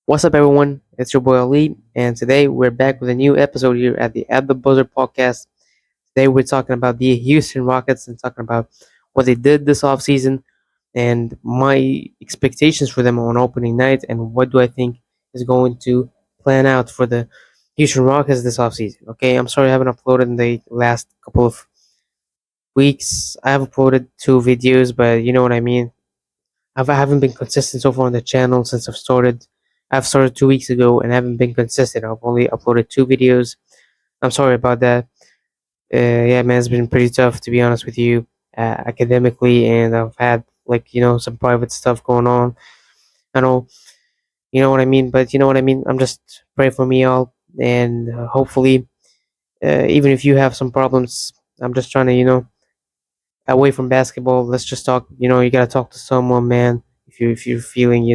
What's up, everyone? It's your boy Ali, and today we're back with a new episode here at the Buzzer podcast. Today we're talking about the Houston Rockets and talking about what they did this offseason and my expectations for them on opening night and what do I think is going to plan out for the Houston Rockets this offseason. Okay, I'm sorry I haven't uploaded in the last couple of weeks. I have uploaded 2 videos, but you know what I mean. I haven't been consistent so far on the channel since I've started. I've started 2 weeks ago and haven't been consistent. I've only uploaded 2 videos. I'm sorry about that. Yeah, man, it's been pretty tough to be honest with you, academically, and I've had some private stuff going on. I know, you know what I mean, but you know what I mean. I'm just pray for me all, and hopefully, even if you have some problems, I'm just trying to away from basketball. Let's just talk. You gotta talk to someone, man. If you're feeling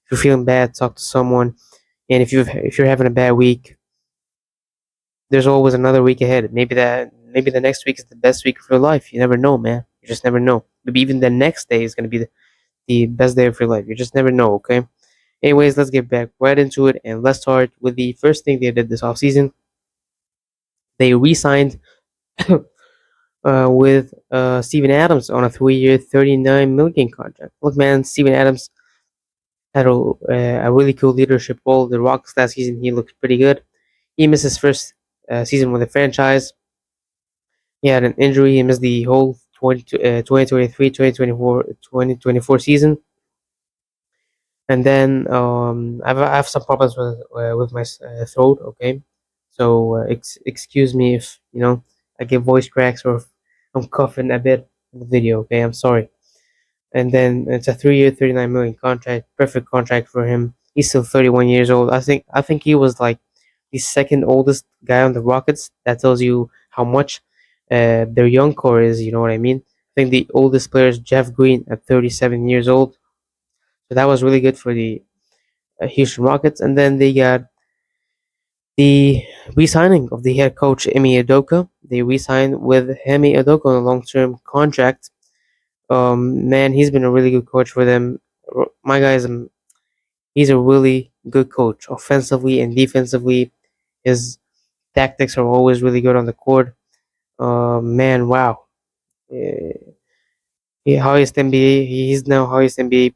if you're feeling bad, talk to someone. And if you're having a bad week, there's always another week ahead. Maybe the next week is the best week of your life. You never know, man. You just never know. Maybe even the next day is gonna be the best day of your life. You just never know. Okay. Anyways, let's get back right into it, and let's start with the first thing they did this offseason. They re-signed with Steven Adams on a 3-year, $39 million contract. Look, man, Steven Adams had a really cool leadership role. The Rockets last season, he looked pretty good. He missed his first season with the franchise. He had an injury. He missed the whole 2023, 2024 season. And then I have some problems with my throat. Okay, so excuse me if I get voice cracks or if I'm coughing a bit in the video. Okay, I'm sorry. And then it's a 3-year, $39 million contract. Perfect contract for him. He's still 31 years old. I think he was like the second oldest guy on the Rockets. That tells you how much their young core is. You know what I mean? I think the oldest player is Jeff Green at 37 years old. So that was really good for the Houston Rockets. And then they got the re-signing of the head coach Emi Udoka. They re-signed with Emi Udoka on a long-term contract. Man, he's been a really good coach for them. My guy is he's a really good coach, offensively and defensively. His tactics are always really good on the court. Man, wow. Uh, highest NBA. He's now highest NBA,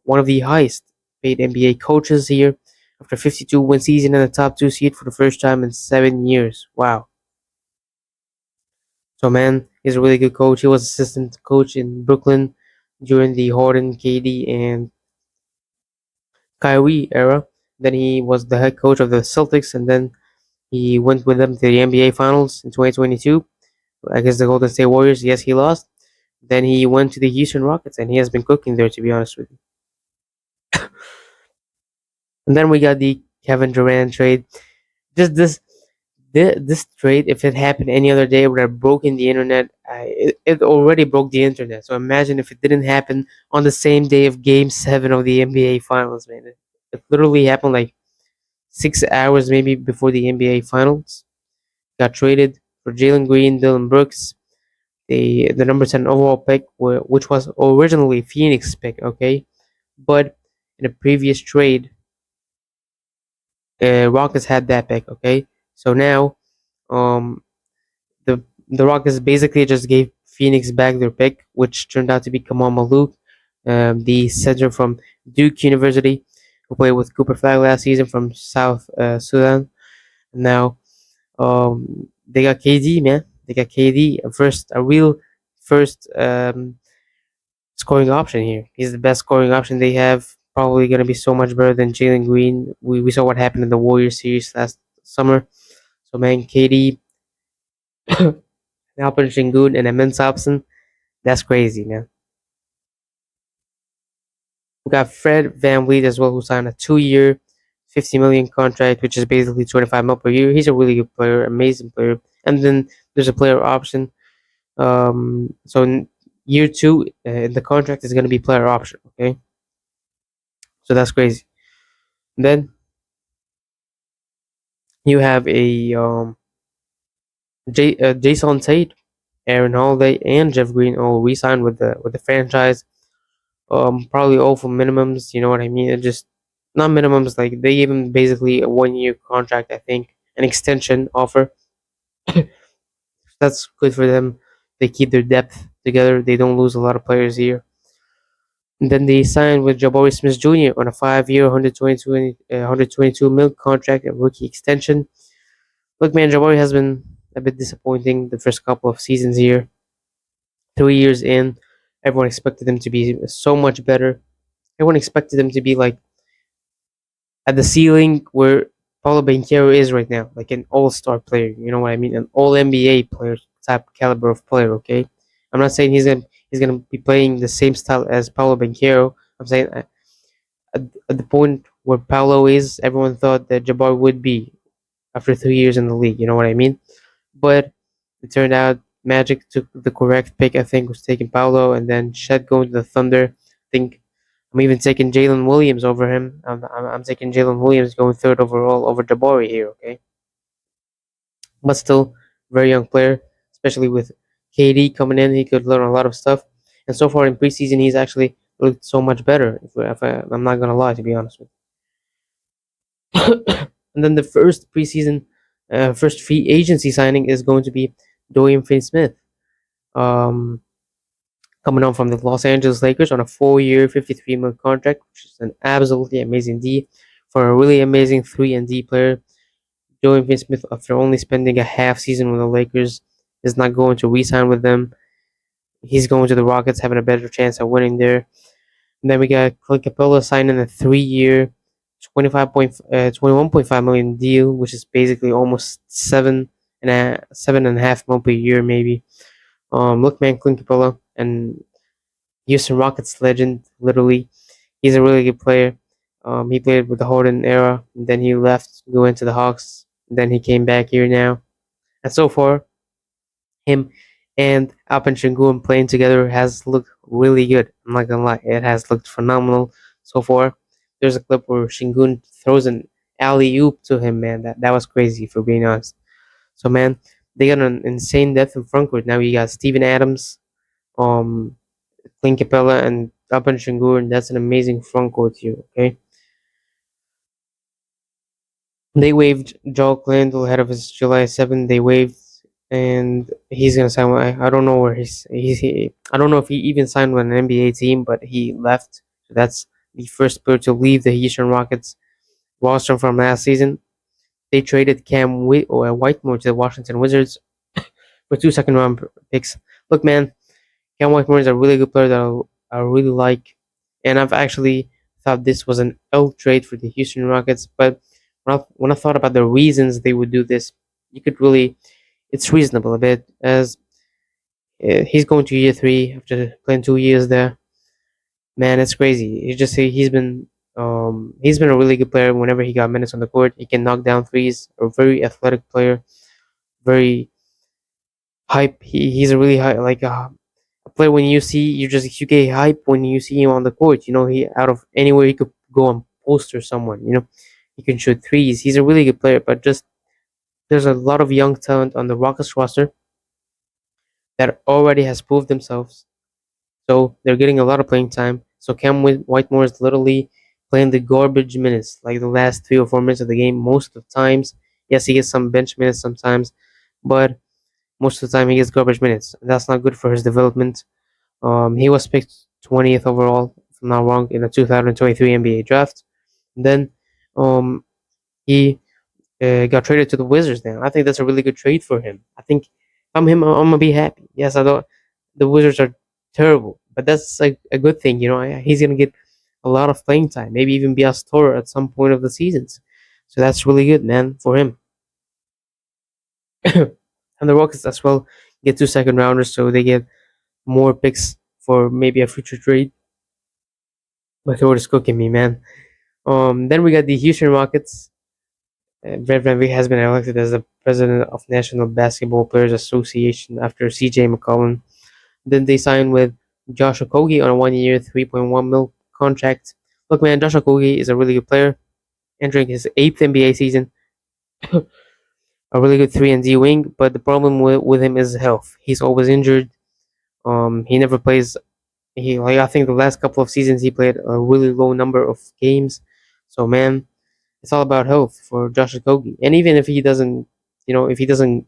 one of the highest paid NBA coaches here. After 52 win season and a top 2 seed for the first time in 7 years. Wow. So man, he's a really good coach. He was assistant coach in Brooklyn during the Harden, KD, and Kyrie era. Then he was the head coach of the Celtics, and then he went with them to the NBA Finals in 2022 against the Golden State Warriors. Yes, he lost. Then he went to the Houston Rockets, and he has been cooking there, to be honest with you. And then we got the Kevin Durant trade. Just this trade, if it happened any other day, would have broken the internet. It already broke the internet. So imagine if it didn't happen on the same day of Game 7 of the NBA Finals, man. It literally happened like 6 hours maybe before the NBA Finals. Got traded for Jalen Green, Dylan Brooks, the number 10 overall pick, which was originally Phoenix pick, okay? But in a previous trade, Rockets had that pick, okay? So now, um, the Rockets basically just gave Phoenix back their pick, which turned out to be Kamal Malouk, the center from Duke University, who played with Cooper Flag last season from South Sudan. Now, they got KD, man. They got KD, a real first scoring option here. He's the best scoring option they have. Probably going to be so much better than Jalen Green. We saw what happened in the Warriors series last summer. So, man, KD, Alperen Şengün, and Amin Thompson, that's crazy, man. We got Fred VanVleet as well, who signed a 2-year, $50 million contract, which is basically 25 mil per year. He's a really good player, amazing player. And then there's a player option. So in year 2, the contract is going to be player option. Okay, so that's crazy. And then you have a Jason Tate, Aaron Holiday, and Jeff Green all re-signed with the franchise. Probably all for minimums. You know what I mean? It just not minimums. Like they gave him basically a 1 year contract, I think, an extension offer. That's good for them. They keep their depth together. They don't lose a lot of players here. And then they signed with Jabari Smith Jr. on a 5 year, 122 mil contract, a rookie extension. Look, man, Jabari has been a bit disappointing the first couple of seasons here. 3 years in, everyone expected him to be so much better. Everyone expected him to be like at the ceiling where Paulo Banchero is right now, like an all-star player. You know what I mean? An all NBA player type caliber of player. Okay, I'm not saying he's gonna be playing the same style as Paulo Banchero. I'm saying at the point where Paulo is, everyone thought that Jabbar would be after 3 years in the league. You know what I mean? But it turned out Magic took the correct pick. I think was taking Paulo, and then Shed going to the Thunder. I think I'm even taking Jalen Williams over him. I'm taking Jalen Williams going third overall over Jabari here. Okay, but still very young player, especially with KD coming in. He could learn a lot of stuff, and so far in preseason, he's actually looked so much better. I'm not gonna lie, to be honest with you. And then the first preseason, first free agency signing is going to be Dorian Finney-Smith. Um, Coming on from the Los Angeles Lakers on a 4 year, 53 million contract, which is an absolutely amazing D for a really amazing 3 and D player. Dorian Finney-Smith, after only spending a half season with the Lakers, is not going to re-sign with them. He's going to the Rockets, having a better chance at winning there. And then we got Clint Capella signing a 3 year, 21.5 million deal, which is basically almost 7.5 million per year, maybe. Look, man, Clint Capella and Houston Rockets legend, literally. He's a really good player. He played with the Harden era, and then he left, going to the Hawks. And then he came back here now, and so far, him and Alpen Şengün playing together has looked really good. I'm not gonna lie, it has looked phenomenal so far. There's a clip where Şengün throws an alley oop to him, man. That was crazy, for being honest. So, man, they got an insane depth in front court. Now you got Steven Adams, um, Clint Capella, and Alpen Şengün. That's an amazing front court here. Okay. They waived Joel Crandall ahead of his July 7th. They waived, and he's gonna sign. I don't know where I don't know if he even signed with an NBA team, but he left. So that's the first player to leave the Houston Rockets roster from last season. They traded Whitemore to the Washington Wizards for 2 second round picks. Look, man, Cam Whitemore is a really good player that I really like, and I've actually thought this was an L trade for the Houston Rockets. But when I thought about the reasons they would do this, you could really, it's reasonable a bit, as he's going to year 3 after playing 2 years there. Man, it's crazy. It's just he's been a really good player. Whenever he got minutes on the court, he can knock down threes. A very athletic player, very hype. He's a really high, like a player. When you get hype when you see him on the court. You know, he out of anywhere he could go and poster someone. You know, he can shoot threes. He's a really good player, but just there's a lot of young talent on the Rockets roster that already has proved themselves. So they're getting a lot of playing time. So Whitemore is literally playing the garbage minutes, like the last 3 or 4 minutes of the game most of the times. Yes, he gets some bench minutes sometimes, but most of the time he gets garbage minutes. That's not good for his development. He was picked 20th overall, if I'm not wrong, in the 2023 NBA draft. And then um, he got traded to the Wizards now. I think that's a really good trade for him. I think if I'm him, I'm gonna be happy. Yes, I don't. The Wizards are terrible, but that's a good thing. You know, he's gonna get a lot of playing time, maybe even be a starter at some point of the seasons. So that's really good, man, for him. And the Rockets as well get 2 second rounders, so they get more picks for maybe a future trade. My throat is cooking me, man. Then we got the Houston Rockets. Brett Van Veet has been elected as the president of National Basketball Players Association after C.J. McCollum. Then they signed with Josh Okogie on a 1 year, 3.1 mil contract. Look, man, Josh Okogie is a really good player, entering his 8th NBA season. A really good 3 and D wing, but the problem with him is health. He's always injured. He never plays. I think the last couple of seasons he played a really low number of games. So man, it's all about health for Josh Okogie. And even if he doesn't, if he doesn't,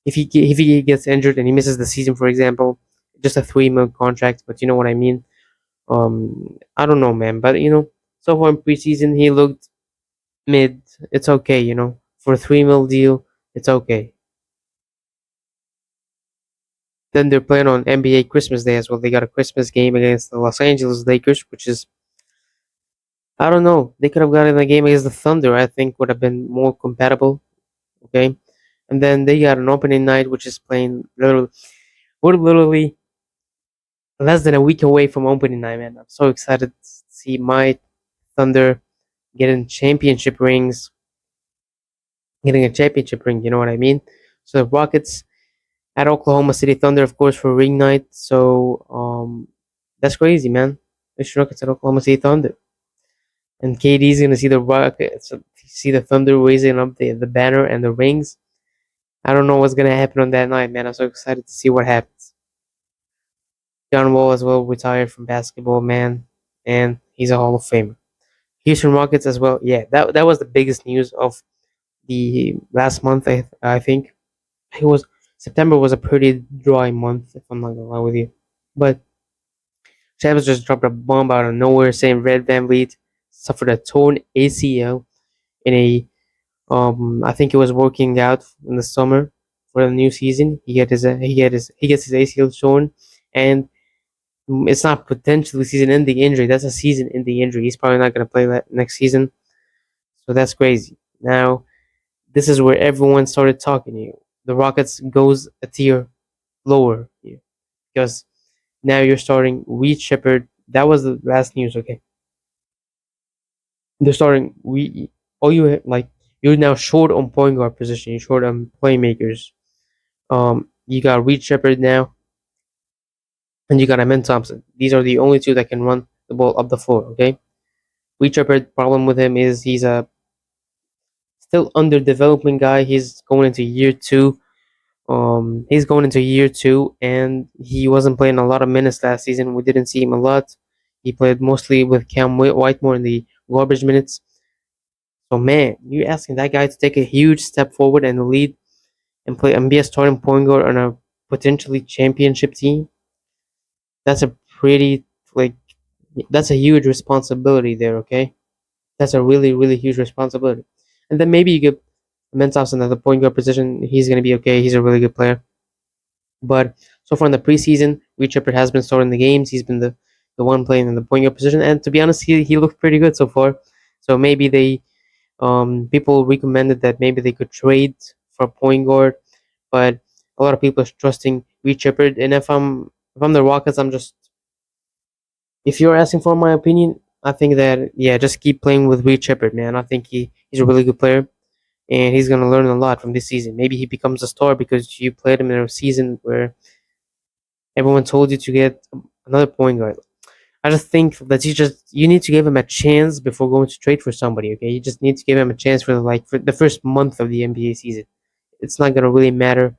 if he gets injured and he misses the season, for example, just a 3 month contract. But you know what I mean. I don't know, man. But so far in preseason, he looked mid. It's okay, for a 3 mil deal. It's okay. Then they're playing on NBA Christmas Day as well. They got a Christmas game against the Los Angeles Lakers, which is I don't know. They could have gotten a game against the Thunder. I think would have been more compatible. Okay, and then they got an opening night, which is playing literally, we're literally less than a week away from opening night, man. I'm so excited to see my Thunder getting championship rings, getting a championship ring. You know what I mean? So the Rockets at Oklahoma City Thunder, of course, for ring night. So that's crazy, man. Houston Rockets at Oklahoma City Thunder, and KD's gonna see the Rockets, see the Thunder raising up the banner and the rings. I don't know what's gonna happen on that night, man. I'm so excited to see what happens. John Wall as well retired from basketball, man, and he's a Hall of Famer. Houston Rockets as well. Yeah, that was the biggest news of the last month. I think it was September was a pretty dry month, if I'm not gonna lie with you. But Travis just dropped a bomb out of nowhere saying Red Van Vliet suffered a torn ACL in a I think he was working out in the summer for the new season. He gets his ACL torn, and it's not potentially season-ending injury. That's a season-ending injury. He's probably not going to play that next season. So that's crazy. Now, this is where everyone started talking to you. The Rockets goes a tier lower here because now you're starting Reed Shepard. That was the last news. Okay, they're starting we all you like you're now short on point guard position. You're short on playmakers. You got Reed Shepard now, and you got Amen Thompson. These are the only two that can run the ball up the floor. Okay, Reed Shepard. Problem with him is he's a still underdeveloping guy. He's going into year two. He's going into year two, and he wasn't playing a lot of minutes last season. We didn't see him a lot. He played mostly with Cam Whitemore in the garbage minutes. So man, you're asking that guy to take a huge step forward and lead and play and be a starting point guard on a potentially championship team. That's a pretty like that's a huge responsibility there. Okay, that's a really huge responsibility. And then maybe you give Mentos at the point guard position. He's gonna be okay. He's a really good player. But so far in the preseason, Reed Shepard has been starting the games. He's been the one playing in the point guard position, and to be honest, he looked pretty good so far. So maybe they people recommended that maybe they could trade for a point guard, but a lot of people are trusting Reed Shepard. And if I'm the Rockets, I'm just if you're asking for my opinion, I think that yeah, just keep playing with Reed Shepard, man. I think he's a really good player, and he's gonna learn a lot from this season. Maybe he becomes a star because you played him in a season where everyone told you to get another point guard. I just think that you need to give him a chance before going to trade for somebody. Okay, you just need to give him a chance for the first month of the NBA season. It's not gonna really matter.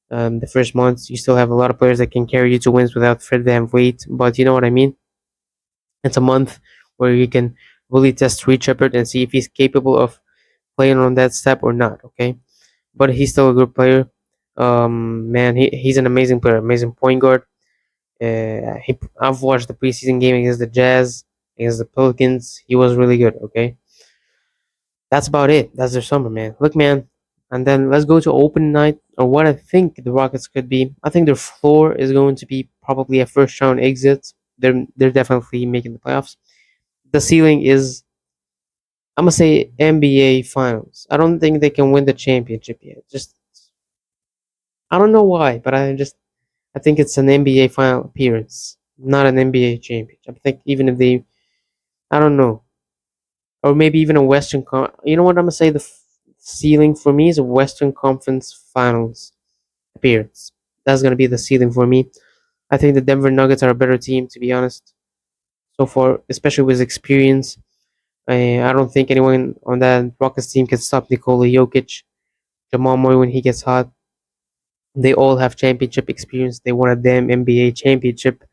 The first month, you still have a lot of players that can carry you to wins without Fred VanVleet. But you know what I mean. It's a month where you can really test Reed Shepard and see if he's capable of playing on that step or not. Okay, but he's still a good player. Man, he's an amazing player, amazing point guard. I've watched the preseason game against the Jazz, against the Pelicans. He was really good. Okay, that's about it. That's their summer, man. Look, man, and then let's go to open night or what I think the Rockets could be. I think their floor is going to be probably a first round exit. They're definitely making the playoffs. The ceiling is I'm gonna say NBA Finals. I don't think they can win the championship yet. Just I don't know why, but I think it's an NBA final appearance, not an NBA championship. I think even if they I don't know, or maybe even a You know what I'm gonna say? The ceiling for me is a Western Conference Finals appearance. That's gonna be the ceiling for me. I think the Denver Nuggets are a better team, to be honest, so far, especially with experience. I don't think anyone on that Rockets team can stop Nikola Jokic, Jamal Murray when he gets hot. They all have championship experience. They won a damn NBA championship.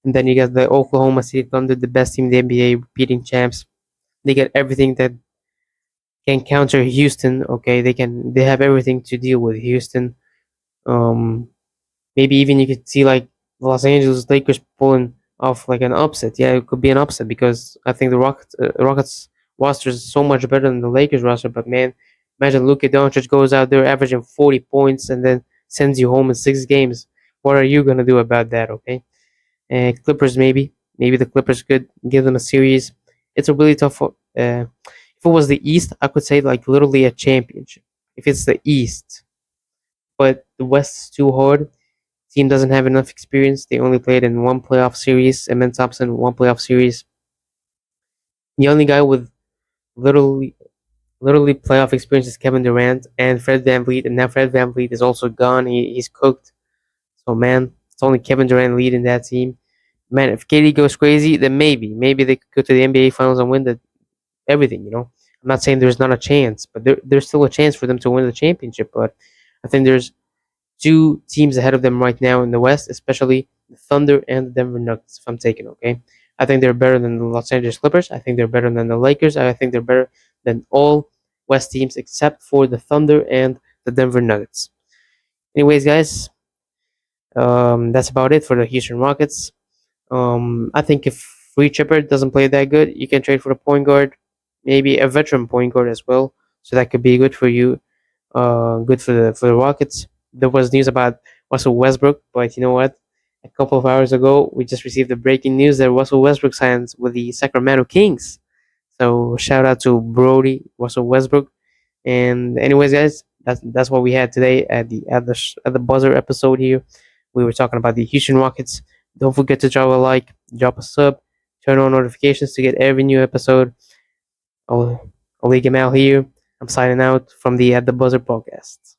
And then you got the Oklahoma City Thunder, the best team in the NBA, beating champs. They get everything that can counter Houston. Okay, they have everything to deal with Houston. Um, Maybe even you could see like the Los Angeles Lakers pulling off like an upset. Yeah, it could be an upset because I think the Rockets roster is so much better than the Lakers roster. But man, imagine Luka Doncic goes out there averaging 40 points and then sends you home in 6 games. What are you gonna do about that? Okay, Clippers maybe the Clippers could give them a series. It's a really tough. If it was the East, I could say like literally a championship. If it's the East, but the West is too hard. Team doesn't have enough experience. They only played in one playoff series. Amen Thompson, one playoff series. The only guy with literally literally playoff experience is Kevin Durant and Fred VanVleet, and now Fred VanVleet is also gone. He's cooked. So man, it's only Kevin Durant leading that team. Man, if KD goes crazy, then maybe they could go to the NBA Finals and win everything. I'm not saying there's not a chance, but there's still a chance for them to win the championship. But I think there's two teams ahead of them right now in the West, especially the Thunder and the Denver Nuggets. If I'm taking, okay, I think they're better than the Los Angeles Clippers. I think they're better than the Lakers. I think they're better than all West teams except for the Thunder and the Denver Nuggets. Anyways, guys, that's about it for the Houston Rockets. I think if Free Chipper doesn't play that good, you can trade for a point guard, maybe a veteran point guard as well. So that could be good for you. Good for the Rockets. There was news about Russell Westbrook, but you know what? A couple of hours ago, we just received the breaking news that Russell Westbrook signs with the Sacramento Kings. So shout out to Brody Russell Westbrook. And anyways, guys, that's what we had today at the buzzer episode here. We were talking about the Houston Rockets. Don't forget to drop a like, drop a sub, turn on notifications to get every new episode. I'll leave him out here. I'm signing out from the At the Buzzer podcast.